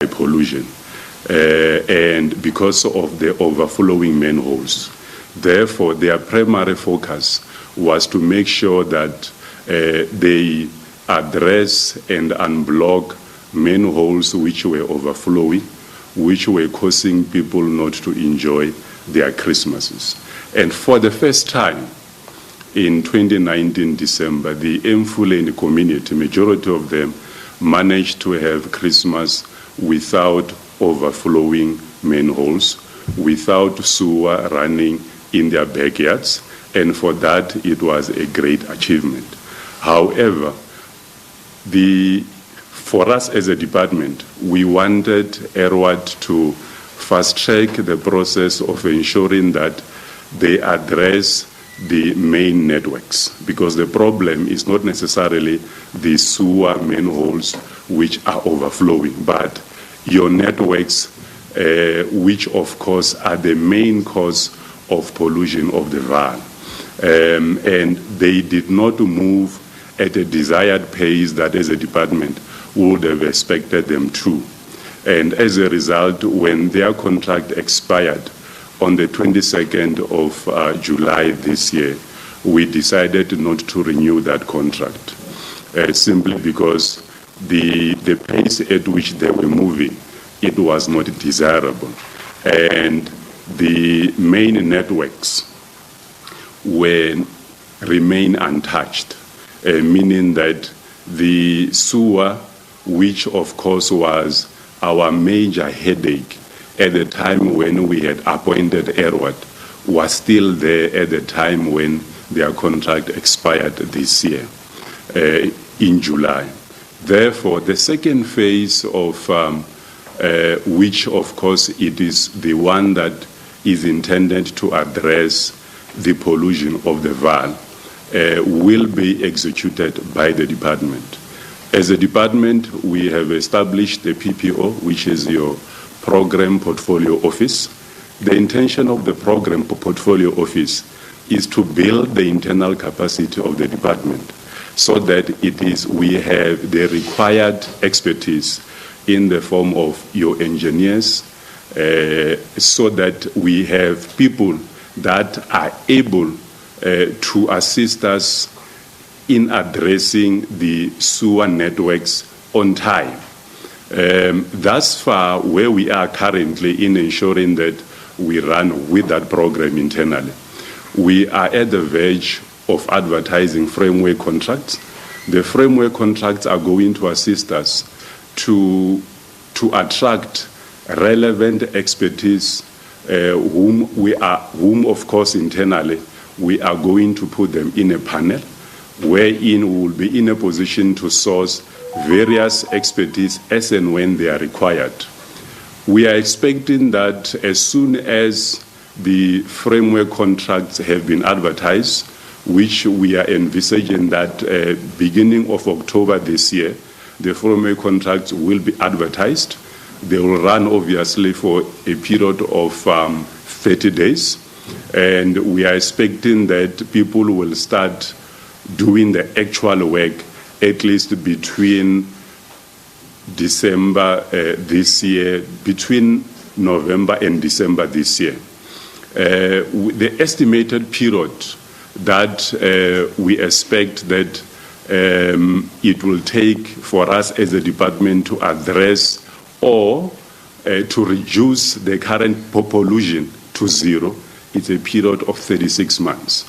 pollution and because of the overflowing manholes. Therefore, their primary focus was to make sure that they address and unblock manholes which were overflowing, which were causing people not to enjoy their Christmases. And for the first time in 2019 December, the Mfuleni community, majority of them, managed to have Christmas without overflowing manholes, without sewer running in their backyards, and for that it was a great achievement. However, for us as a department, we wanted ERWAD to fast-track the process of ensuring that they address the main networks, because the problem is not necessarily the sewer manholes which are overflowing, but your networks, which of course are the main cause of pollution of the Vaal. And they did not move at a desired pace that as a department would have expected them to. And as a result, when their contract expired on the 22nd of July this year, we decided not to renew that contract, simply because the pace at which they were moving, it was not desirable. And the main networks remain untouched, meaning that the sewer, which of course was our major headache at the time when we had appointed ERWAD, was still there at the time when their contract expired this year in July. Therefore, the second phase of which of course it is the one that is intended to address the pollution of the Vaal, will be executed by the department. As a department, we have established the PPO, which is your Program Portfolio Office. The intention of the Program Portfolio Office is to build the internal capacity of the department so that we have the required expertise in the form of your engineers, so that we have people that are able to assist us in addressing the sewer networks on time. Thus far, where we are currently in ensuring that we run with that program internally, we are at the verge of advertising framework contracts. The framework contracts are going to assist us to attract relevant expertise, whom of course internally we are going to put them in a panel wherein we will be in a position to source various expertise as and when they are required. We are expecting that as soon as the framework contracts have been advertised, which we are envisaging that beginning of October this year, the framework contracts will be advertised. They will run obviously for a period of 30 days. And we are expecting that people will start doing the actual work at least between December this year, between November and December this year. The estimated period that we expect that it will take for us as a department to address or to reduce the current pollution to zero, it's a period of 36 months,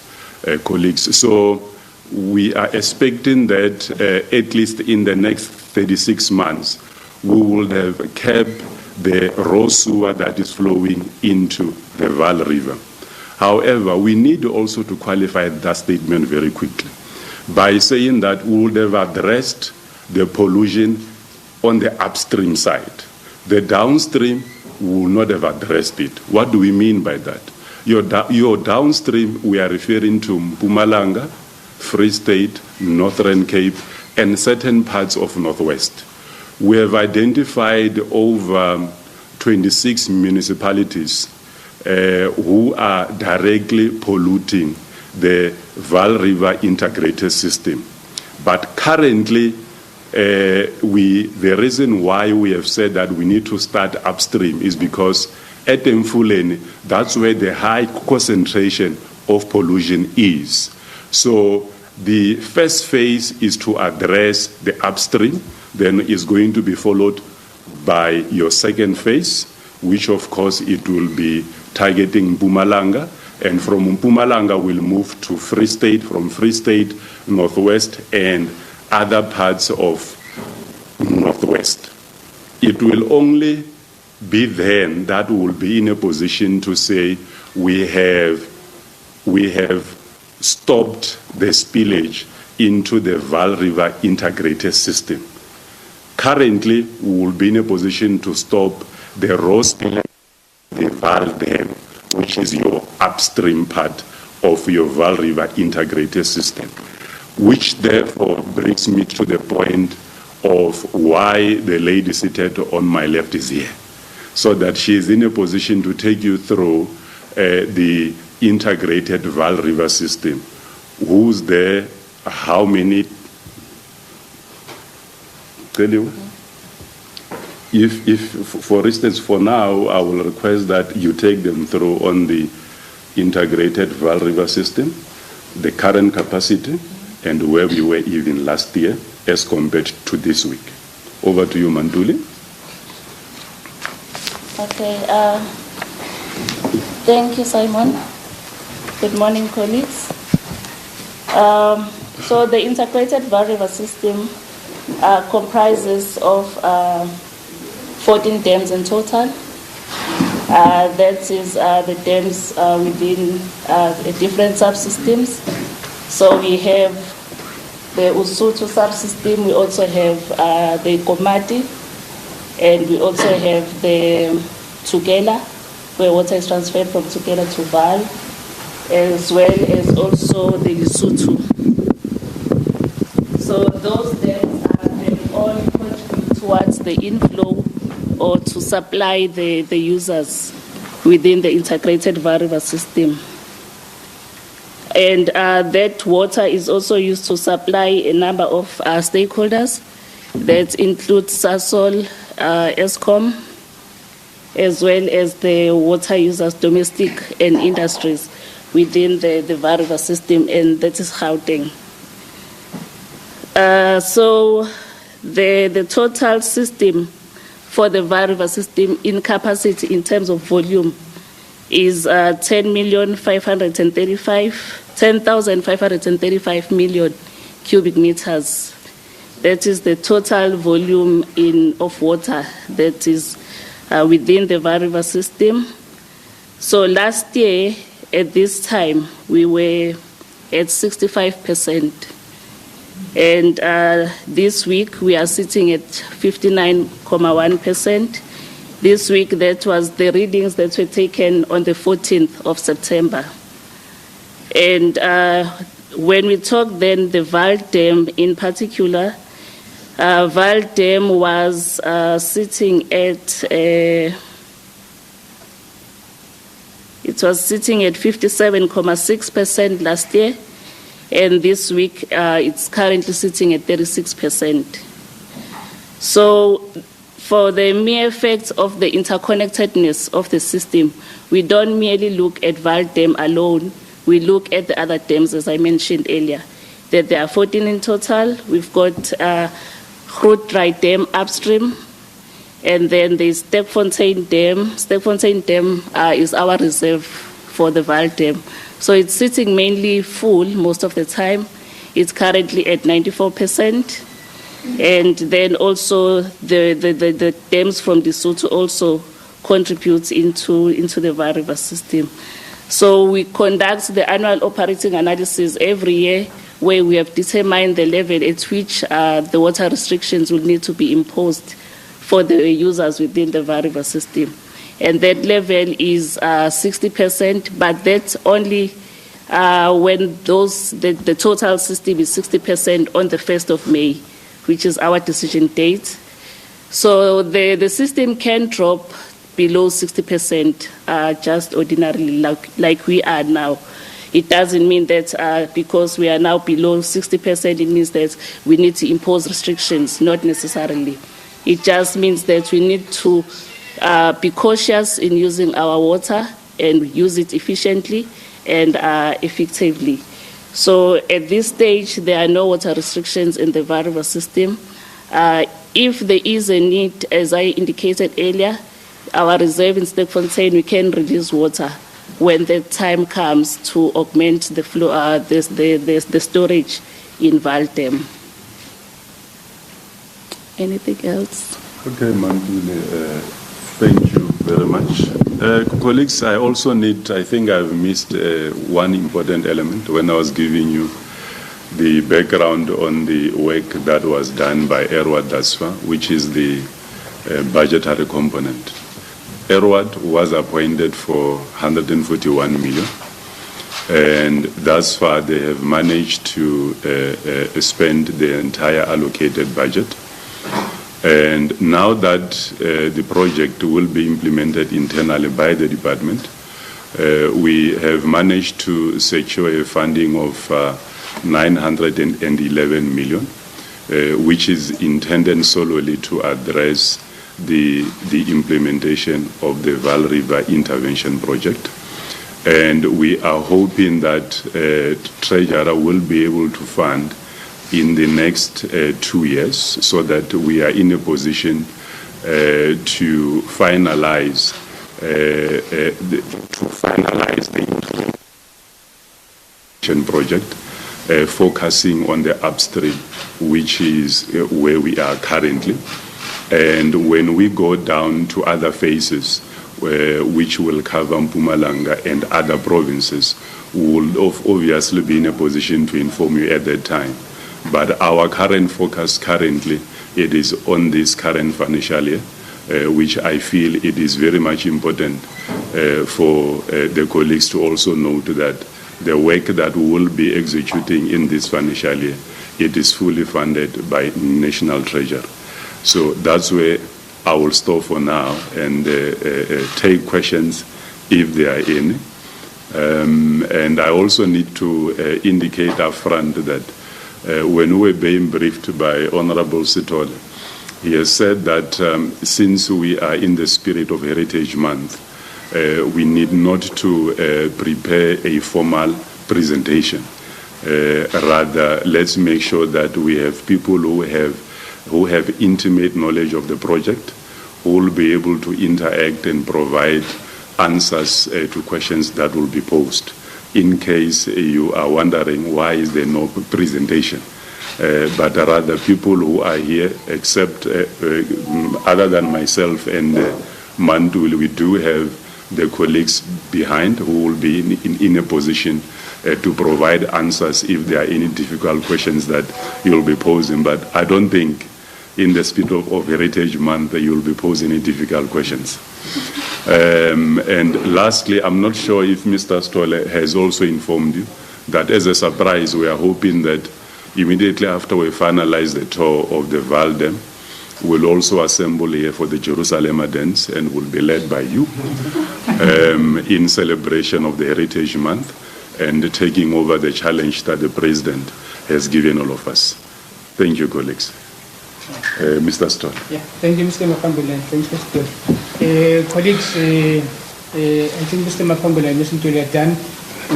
colleagues. So we are expecting that at least in the next 36 months, we will have kept the raw sewer that is flowing into the Vaal River. However, we need also to qualify that statement very quickly by saying that we would have addressed the pollution on the upstream side. The downstream will not have addressed it. What do we mean by that? Your downstream, we are referring to Mpumalanga, Free State, Northern Cape, and certain parts of Northwest. We have identified over 26 municipalities who are directly polluting the Vaal River integrated system. But currently, the reason why we have said that we need to start upstream is because at Emfuleni, that's where the high concentration of pollution is. So the first phase is to address the upstream, then is going to be followed by your second phase, which of course it will be targeting Mpumalanga, and from Mpumalanga we'll move to Free State, from Free State, Northwest, and other parts of Northwest. It will only be then that we will be in a position to say we have stopped the spillage into the Vaal River integrated system. Currently, we will be in a position to stop the raw spillage of the Vaal Dam, which is your upstream part of your Vaal River integrated system, which therefore brings me to the point of why the lady seated on my left is here, so that she is in a position to take you through the integrated Vaal River system. Who's there? How many? Tell you. If, for instance, for now, I will request that you take them through on the integrated Vaal River system, the current capacity, and where we were even last year as compared to this week. Over to you, Manduli. Okay. Thank you, Simon. Good morning, colleagues. So the integrated Vaal River system comprises of 14 dams in total. That is the dams within different subsystems. So we have the Usutu subsystem, we also have the Komati, and we also have the Tugela, where water is transferred from Tugela to Vaal, as well as also the Lesotho. So those dams can all contribute towards the inflow or to supply the users within the integrated Vaal River system. And that water is also used to supply a number of stakeholders. That includes SASOL, Eskom, as well as the water users, domestic and industries within the Vaal River system, and that is Gauteng. So the total system for the Vaal River system in capacity in terms of volume is 10,535 million cubic meters. That is the total volume of water that is within the Vaal River system. So last year, at this time, we were at 65%. And this week, we are sitting at 59.1%. This week, that was the readings that were taken on the 14th of September. And when we talk then the Vaal Dam in particular, Vaal Dam was sitting at it was sitting at 57.6% last year, and this week it's currently sitting at 36%. So for the mere fact of the interconnectedness of the system, we don't merely look at Vaal Dam alone, we look at the other dams, as I mentioned earlier, that there are 14 in total. We've got Grootdried Dam upstream, and then there's Stekfontein Dam. Stekfontein Dam is our reserve for the Vaal Dam. So it's sitting mainly full most of the time. It's currently at 94%. And then also the dams from Lesotho also contributes into the Vaal River system. So we conduct the annual operating analysis every year, where we have determined the level at which the water restrictions will need to be imposed for the users within the Vaal River system. And that level is 60%, but that's only when the total system is 60% on the 1st of May, which is our decision date. So the system can drop below 60% just ordinarily, like we are now. It doesn't mean that because we are now below 60%, it means that we need to impose restrictions, not necessarily. It just means that we need to be cautious in using our water and use it efficiently and effectively. So at this stage, there are no water restrictions in the Vaal River system. If there is a need, as I indicated earlier, our reserve in Sterkfontein, we can release water when the time comes to augment the flow, the storage in Vaal Dam. Anything else? Okay, Mandile, thank you very much. Colleagues, I also need, I think I've missed one important element when I was giving you the background on the work that was done by Erwad Dasfa, which is the budgetary component. Erwad was appointed for 141 million, and thus far they have managed to spend the entire allocated budget. And now that the project will be implemented internally by the department, we have managed to secure a funding of 911 million, which is intended solely to address the implementation of the Vaal River Intervention Project. And we are hoping that Treasurer will be able to fund in the next 2 years, so that we are in a position to finalize the implementation project, focusing on the upstream, which is where we are currently. And when we go down to other phases, which will cover Mpumalanga and other provinces, we will obviously be in a position to inform you at that time. But our current focus currently, it is on this current financial year, which I feel it is very much important for the colleagues to also note that the work that we will be executing in this financial year, it is fully funded by National Treasury. So that's where I will stop for now and take questions if there are any. And I also need to indicate up front that when we were being briefed by Honorable Sitole, he has said that since we are in the spirit of Heritage Month, we need not to prepare a formal presentation. Rather, let's make sure that we have people who have intimate knowledge of the project, who will be able to interact and provide answers to questions that will be posed. In case you are wondering why is there no presentation, but rather people who are here, except other than myself and Mandul, we do have the colleagues behind who will be in a position to provide answers if there are any difficult questions that you'll be posing. But I don't think in the spirit of Heritage Month you'll be posing any difficult questions. And lastly, I'm not sure if Mr. Stolle has also informed you that as a surprise, we are hoping that immediately after we finalize the tour of the Vaal Dam, we'll also assemble here for the Jerusalem dance and will be led by you in celebration of the Heritage Month and taking over the challenge that the President has given all of us. Thank you, colleagues. Mr. Stoll. Yeah, thank you, Mr. Mapambula. Thank you, Mr. Stoll. Colleagues, I think Mr. Mapambula and Mr. Stoll are done.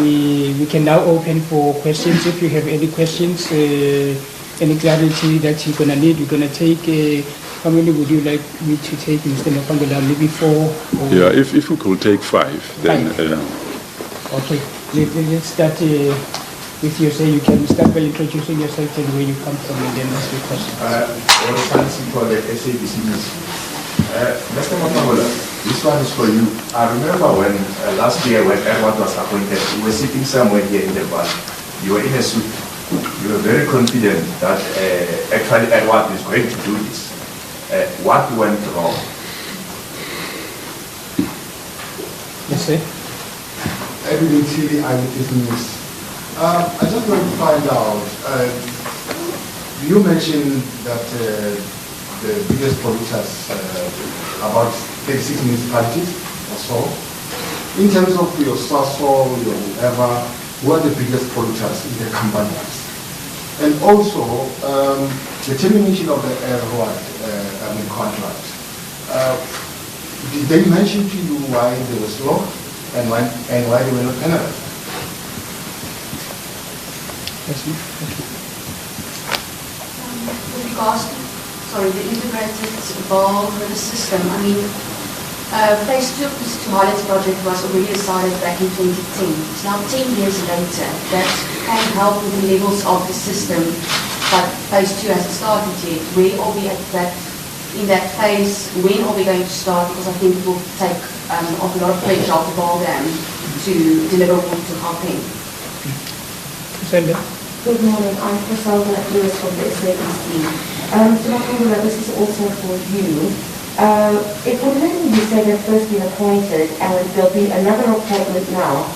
We can now open for questions. If you have any questions, any clarity that you're going to need, we're going to take. How many would you like me to take, Mr. Mapambula? Maybe 4? Or yeah, if we could take 5, then. 5. Okay, let's start. If you say you can start by introducing yourself and where you come from, and then ask your question. Fancy for the SABC news. Mr. Mapambula, this one is for you. I remember when last year when Erwad was appointed, you were sitting somewhere here in the bar. You were in a suit. You were very confident that actually Erwad is going to do this. What went wrong? Yes, sir. Evidently, I'm business. I just want to find out, you mentioned that the biggest polluters, about 36 municipalities or so. In terms of your SASOL, your whoever, who are the biggest polluters in the companies? And also, the termination of the contract. Did they mention to you why they were slow and why they were not penalized? With regards to, the integrated Vaal river system, I mean, phase 2 of this Highlands project was already decided back in 2010. It's now 10 years later. That can help with the levels of the system, but phase 2 hasn't started yet. Where are we at that, in that phase? When are we going to start? Because I think it will take off a lot of pressure off the Vaal Dam to deliver water to Gauteng. Good morning, I'm Griselda Lewis from the SABC. Mr. Makangula, this is also for you. It would then you say they've first been appointed and there'll be another appointment now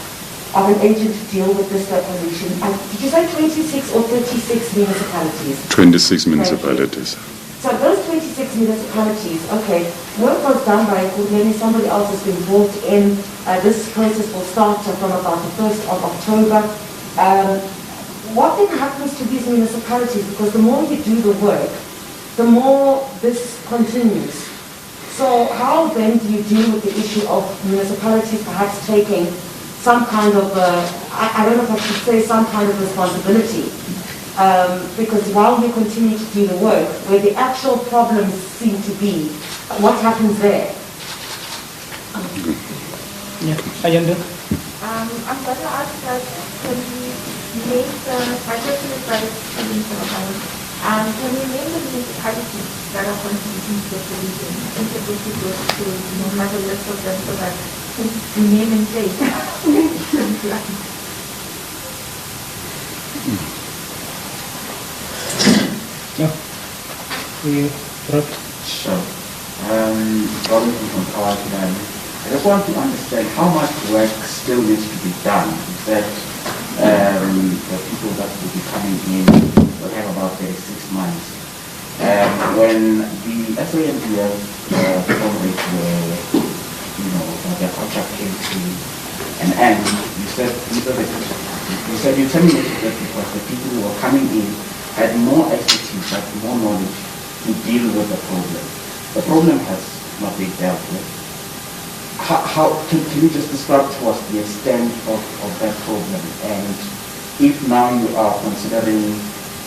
of an agent to deal with this pollution. Did you say 26 or 36 municipalities? 26 municipalities. So those 26 municipalities, okay, work was done by maybe somebody else has been brought in. This process will start from about the 1st of October. What then happens to these municipalities? Because the more you do the work, the more this continues. So how then do you deal with the issue of municipalities perhaps taking some kind of, I don't know if I should say some kind of responsibility, because while we continue to do the work, where the actual problems seem to be, what happens there? Yeah, Ayanda. I'm going to ask that can we make my question is very can we name the municipalities that are contributing to the pollution? I think it would be good to have a list of them so that we name and place. Sure. Robin from Power today. I just want to understand how much work still needs to be done. That the people that will be coming in will have about 36 months. When the SANDF project were, their contract came to an end, you said you terminated it because the people who were coming in had more expertise, had more knowledge to deal with the problem. The problem has not been dealt with. How can you just describe to us the extent of that problem? And if now you are considering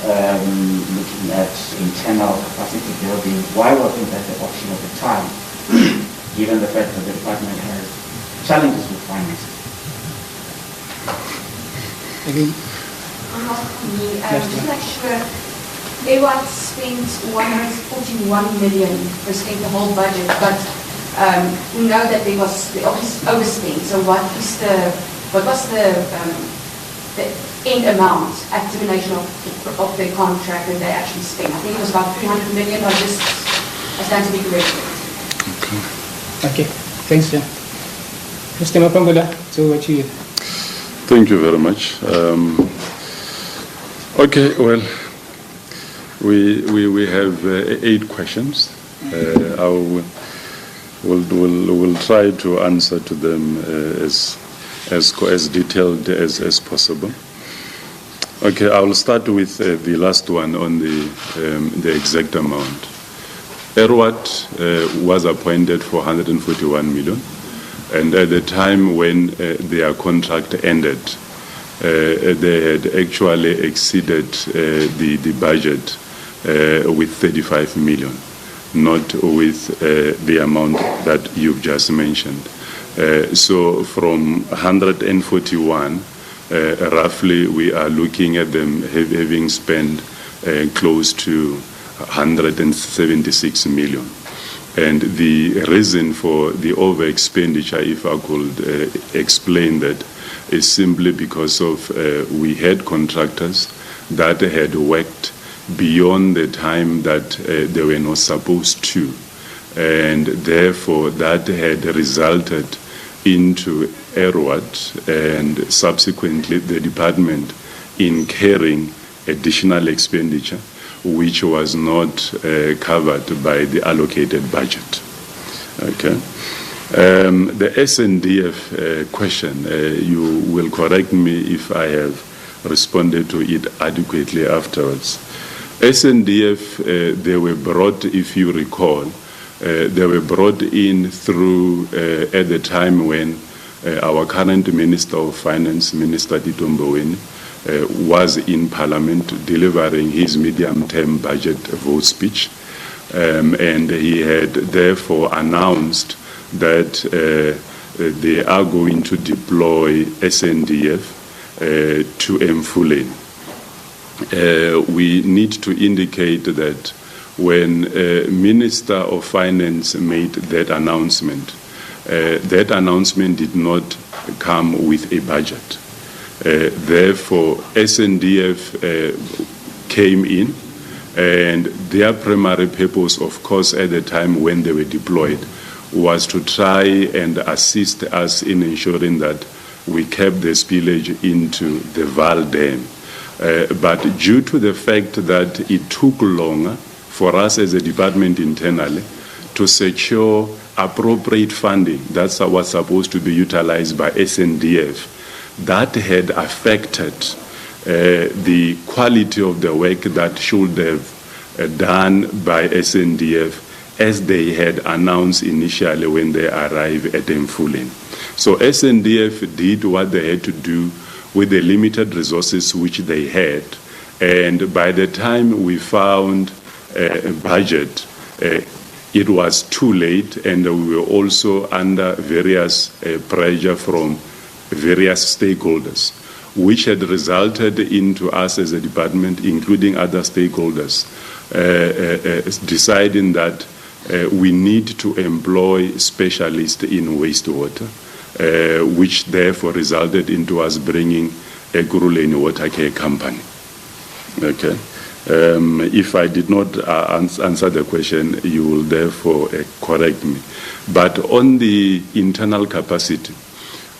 looking at internal capacity building, why wasn't that the option at the time, given the fact that the department has challenges with finances? Just to make sure, they want spent 141 million, they spent the whole budget, but we know that they overspent. So what was the end amount at termination of the contract that they actually spent? I think it was about 300 million. I stand to be corrected. Okay, thanks, Jan. Mr. Mapangula, so what you? Thank you very much. Okay, well, we have 8 questions. We'll try to answer to them as detailed as possible. Okay, I will start with the last one on the exact amount. ERWAT was appointed for 141 million, and at the time when their contract ended, they had actually exceeded the budget with 35 million. Not with the amount that you've just mentioned. So from 141, roughly we are looking at them having spent close to 176 million. And the reason for the over expenditure, if I could explain that, is simply because of we had contractors that had worked beyond the time that they were not supposed to, and therefore that had resulted into ERWAT and subsequently the department incurring additional expenditure which was not covered by the allocated budget. Okay. The SNDF question, you will correct me if I have responded to it adequately afterwards. SNDF, they were brought, if you recall, they were brought in through at the time when our current Minister of Finance, Minister Tito Mboweni, was in Parliament delivering his medium-term budget vote speech. And he had therefore announced that they are going to deploy SNDF to Mfuleni. We need to indicate that when Minister of Finance made that announcement did not come with a budget. Therefore, SNDF came in, and their primary purpose, of course, at the time when they were deployed, was to try and assist us in ensuring that we kept the spillage into the Vaal Dam. But due to the fact that it took longer for us as a department internally to secure appropriate funding, that's what's supposed to be utilized by SNDF, that had affected the quality of the work that should have done by SNDF as they had announced initially when they arrived at Mfuleni. So SNDF did what they had to do with the limited resources which they had, and by the time we found a budget, it was too late, and we were also under various pressure from various stakeholders, which had resulted into us as a department, including other stakeholders, deciding that we need to employ specialists in wastewater, which therefore resulted into us bringing a Guruleni Water Care Company. Okay. If I did not answer the question, you will therefore correct me. But on the internal capacity,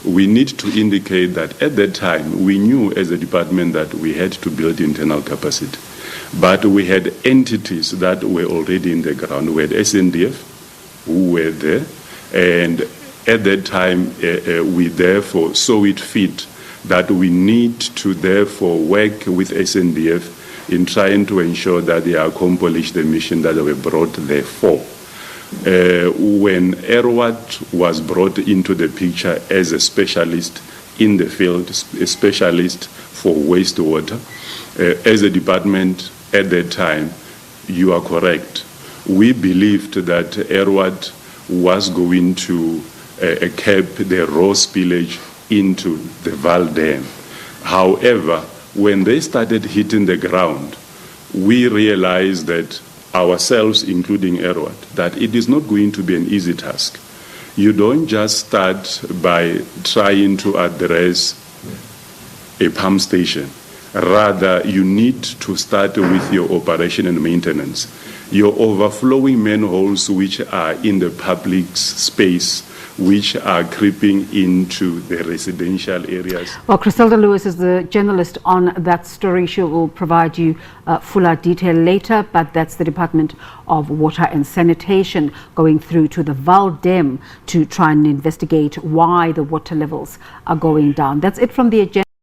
we need to indicate that at that time, we knew as a department that we had to build internal capacity. But we had entities that were already in the ground. We had SNDF, who were there, and at that time, we therefore saw it fit that we need to therefore work with SNDF in trying to ensure that they accomplish the mission that they were brought there for. When Erwat was brought into the picture as a specialist in the field, a specialist for wastewater, as a department at that time, you are correct. We believed that Erwat was going to cap the raw spillage into the Vaal Dam. However, when they started hitting the ground, we realized that ourselves, including Erwat, that it is not going to be an easy task. You don't just start by trying to address a pump station. Rather, you need to start with your operation and maintenance. Your overflowing manholes, which are in the public space, which are creeping into the residential areas. Well, Griselda Lewis is the journalist on that story. She will provide you fuller detail later, but that's the Department of Water and Sanitation going through to the Vaal Dam to try and investigate why the water levels are going down. That's it from the agenda.